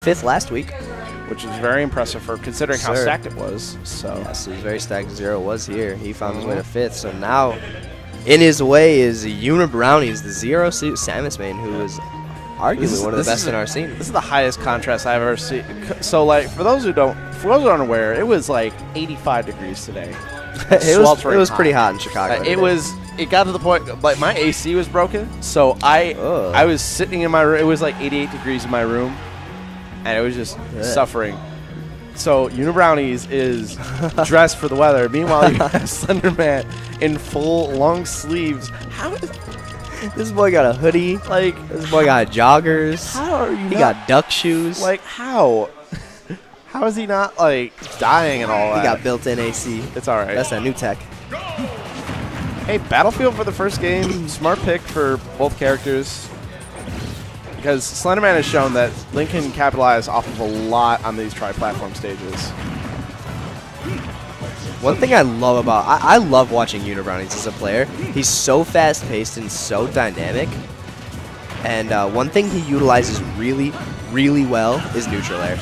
5th last week, which is very impressive for considering how stacked it was. So yes, it was very stacked. Zero was here. He found his way to 5th. So now, in his way is Unibrownies, the Zero Suit Samus main, who is arguably one of the best in our scene. This is the highest contrast I've ever seen. So, like, for those who aren't aware, it was like 85 degrees today. it was pretty hot in Chicago. It got to the point, like, my AC was broken, so I was sitting in my room. It was like 88 degrees in my room, and it was just suffering. So Unibrownies is dressed for the weather. Meanwhile, you have Slenderman in full long sleeves. How is this boy got a hoodie? Like, this boy got joggers. How are you? He got duck shoes. Like, how? How is he not, like, dying and all that? He got built-in AC. It's all right. That's that new tech. Hey, Battlefield for the first game. Smart pick for both characters. Because Slenderman has shown that Link can capitalize off of a lot on these tri-platform stages. One thing I love about I love watching Unibrownies as a player. He's so fast-paced and so dynamic. And one thing he utilizes really, really well is neutral air.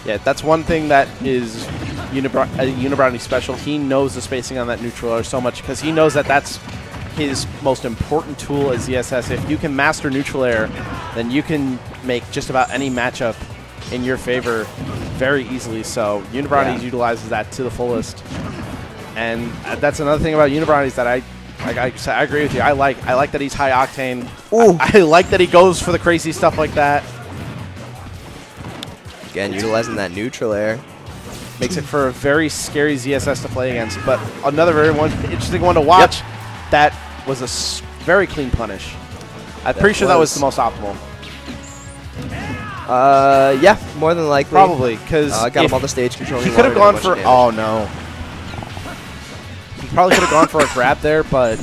Yeah, that's one thing that is Unibrownie special. He knows the spacing on that neutral air so much because he knows that that's his most important tool as ZSS. If you can master neutral air, then you can make just about any matchup in your favor very easily. So Unibrownies utilizes that to the fullest. And that's another thing about Unibrownies that I agree with you. I like that he's high octane. I like that he goes for the crazy stuff like that. Again, utilizing that neutral air. Makes it for a very scary ZSS to play against. But another very interesting one to watch. Yep. That was a very clean punish. I'm pretty sure that was the most optimal. Yeah, more than likely. Probably, because got him on the stage control. He could have gone for. Oh no. He probably could have gone for a grab there, but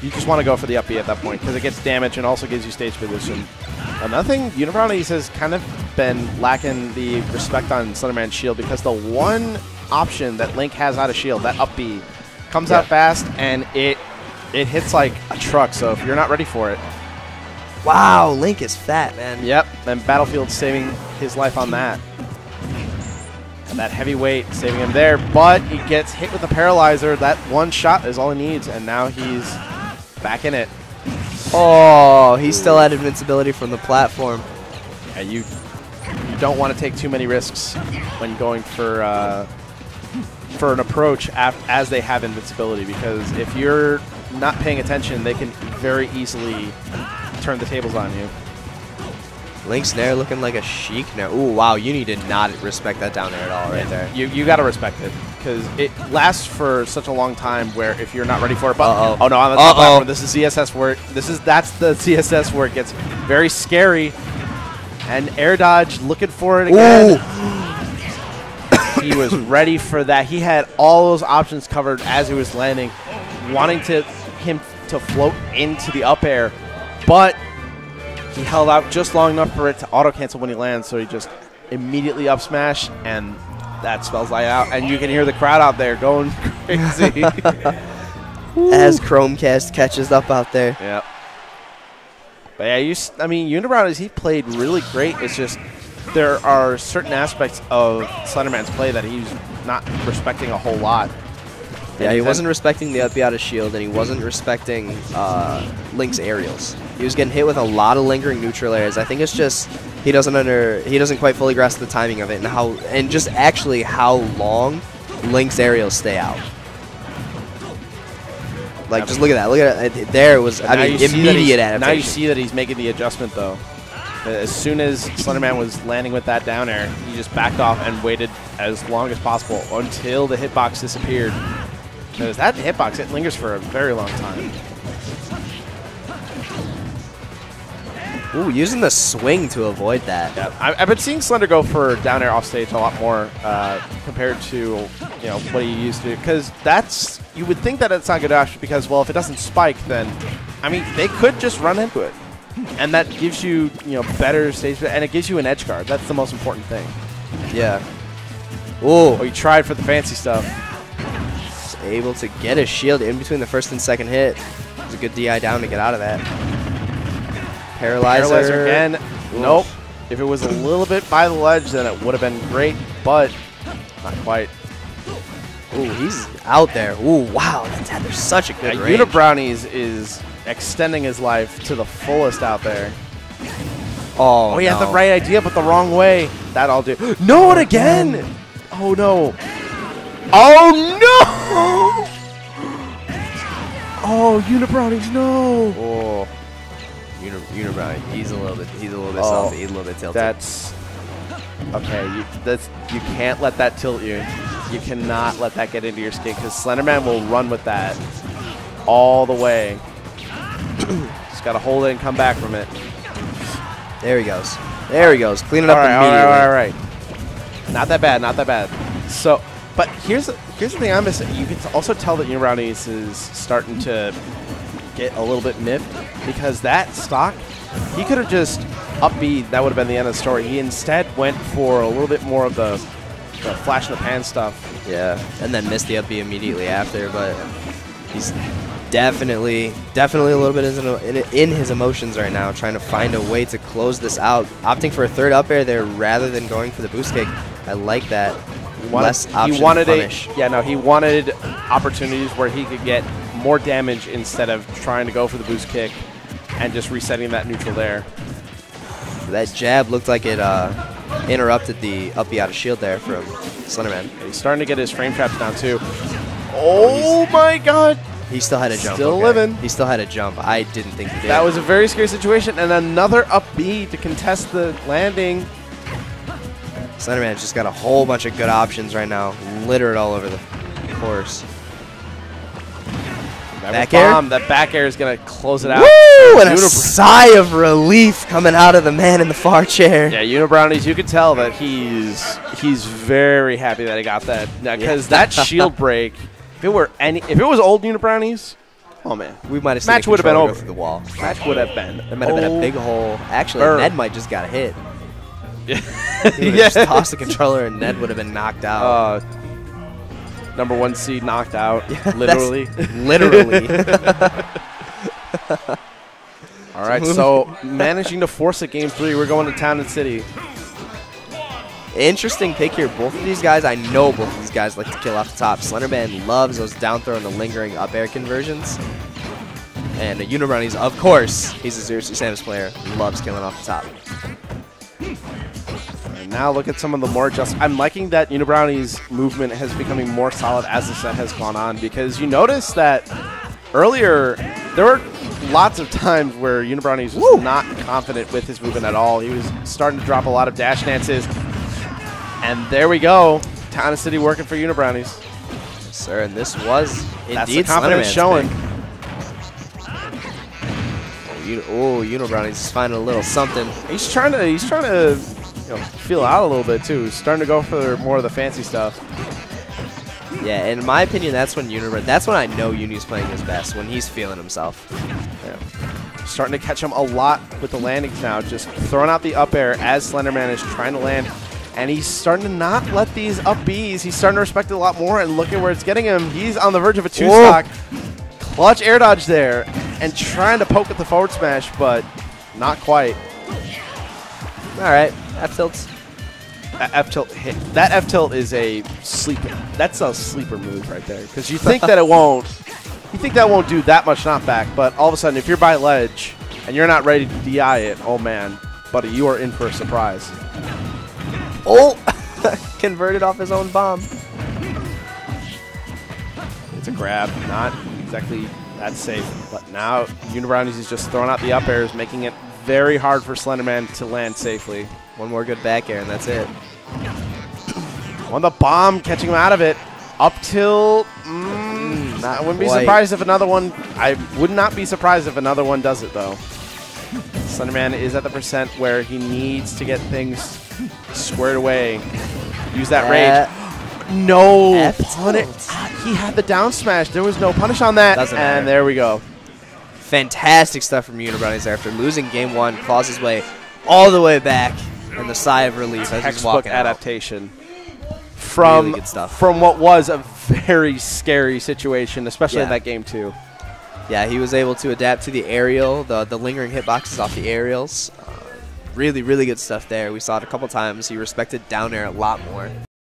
you just want to go for the up B at that point because it gets damage and also gives you stage position. Another thing, Unibrownies has kind of been lacking the respect on Slenderman's shield because the one option that Link has out of shield, that up B, comes out fast and it hits like a truck. So if you're not ready for it, wow, Link is fat, man. Yep, and Battlefield saving his life on that. And that heavy weight saving him there, but he gets hit with the paralyzer. That one shot is all he needs, and now he's back in it. Oh, he still had invincibility from the platform. Yeah, you don't want to take too many risks when going for an approach as they have invincibility, because if you're not paying attention, they can very easily turn the tables on you. Link's Nair looking like a chic now. Ooh, wow, you need to not respect that down there at all right there. You got to respect it because it lasts for such a long time where if you're not ready for it, but oh no, on the top platform, this is ZSS where that's the ZSS where it gets very scary. And air dodge, looking for it again. He was ready for that. He had all those options covered as he was landing, wanting him to float into the up air, but he held out just long enough for it to auto-cancel when he lands, so he just immediately up smash, and that spells light out. And you can hear the crowd out there going crazy. As Chromecast catches up out there. Yep. But yeah, I mean, Unibrownies, he played really great. It's just there are certain aspects of Slenderman's play that he's not respecting a whole lot. Yeah, he wasn't respecting the up B out of shield, and he wasn't respecting Link's aerials. He was getting hit with a lot of lingering neutral airs. I think it's just he doesn't quite fully grasp the timing of it and just actually how long Link's aerials stay out. Like, just look at that. Look at it. There it was. I mean, immediate adaptation. Now you see that he's making the adjustment, though. As soon as Slenderman was landing with that down air, he just backed off and waited as long as possible until the hitbox disappeared. Because that hitbox, it lingers for a very long time. Ooh, using the swing to avoid that. Yeah, I've been seeing Slender go for down air off stage a lot more compared to what he used to. Because you would think that it's not good dash because, well, if it doesn't spike, then I mean they could just run into it, and that gives you better stage, and it gives you an edge guard. That's the most important thing. Yeah. Ooh, he tried for the fancy stuff. Able to get a shield in between the first and second hit. It was a good DI down to get out of that. Paralyzer again. Ooh. Nope. If it was a little bit by the ledge, then it would have been great, but not quite. Ooh, he's out there. Ooh, wow. There's such a good range. Unibrownies is extending his life to the fullest out there. Oh, he had the right idea, but the wrong way. That'll do. No, it again! Oh, no. Oh, no! Oh, Unibrownies, no! Oh, Unibrownie. He's a little bit salty. He's a little bit tilted. That's okay. You can't let that tilt you. You cannot let that get into your skin because Slenderman will run with that all the way. Just gotta hold it and come back from it. There he goes. There he goes. Clean it up immediately. All right. Not that bad. Not that bad. So, but here's the thing I'm missing. You can also tell that Unibrownies is starting to get a little bit miffed because that stock, he could have just up B. That would have been the end of the story. He instead went for a little bit more of the flash in the pan stuff. Yeah, and then missed the up B immediately after, but he's definitely a little bit in his emotions right now, trying to find a way to close this out. Opting for a third up air there rather than going for the boost kick. I like that. He wanted opportunities where he could get more damage instead of trying to go for the boost kick and just resetting that neutral there. That jab looked like it interrupted the up B out of shield there from Slenderman. He's starting to get his frame traps down too. Oh my god! He still had a jump. Still living. He still had a jump. I didn't think he did. That was a very scary situation, and another up B to contest the landing. Slenderman's just got a whole bunch of good options right now, littered all over the course. Back air? That back air is going to close it out. Woo! And a sigh of relief coming out of the man in the far chair. Yeah, Unibrownies, you can tell that he's very happy that he got that. Because that shield break, if it was old Unibrownies, oh man, we might have seen match would have been over the wall. Match would have been. There might have been a big hole. Actually, Ned might just got hit. Yeah. He would have just tossed the controller and Ned would have been knocked out. Number 1 seed knocked out, yeah, literally. Literally. All right, so managing to force a game 3. We're going to Town and City. Interesting pick here. Both of these guys, I know both of these guys like to kill off the top. Slenderman loves those down throw and the lingering up air conversions. And Unibrownies, of course, he's a Seriously Samus player, loves killing off the top. Now look at some of the more I'm liking that Unibrownies' movement has becoming more solid as the set has gone on, because you notice that earlier there were lots of times where Unibrownies was not confident with his movement at all. He was starting to drop a lot of dash dances. And there we go. Town and City working for Unibrownies. Yes, sir, and this was That's indeed the confidence showing. Oh, Unibrownies is finding a little something. He's trying to feel out a little bit too. He's starting to go for more of the fancy stuff. Yeah, in my opinion, that's when I know Uni's playing his best, when he's feeling himself. Yeah. Starting to catch him a lot with the landings now, just throwing out the up air as Slenderman is trying to land. And he's starting to not let these up Bs. He's starting to respect it a lot more, and look at where it's getting him. He's on the verge of a 2-stock. Clutch air dodge there, and trying to poke at the forward smash, but not quite. All right, F-tilts. F-tilt hit. That F-tilt is a sleeper. That's a sleeper move right there, because you think that it won't. You think that won't do that much knockback, but all of a sudden, if you're by ledge and you're not ready to DI it, oh man, buddy, you are in for a surprise. Oh, converted off his own bomb. It's a grab, not exactly that safe, but now Unibrownies is just throwing out the up airs, making it very hard for Slenderman to land safely. One more good back air, and that's it. On the bomb, catching him out of it. Up till, I wouldn't be surprised if another one, I would not be surprised if another one does it though. Slenderman is at the percent where he needs to get things squared away. Use that rage. No punish. He had the down smash. There was no punish on that. And there we go. Fantastic stuff from Unibrownies there. After losing game 1, claws his way all the way back, and the sigh of relief as he's walking out. Adaptation from really good stuff. From what was a very scary situation, especially in that game 2. Yeah, he was able to adapt to the aerial, the lingering hitboxes off the aerials. really, really good stuff there. We saw it a couple times. He respected down air a lot more.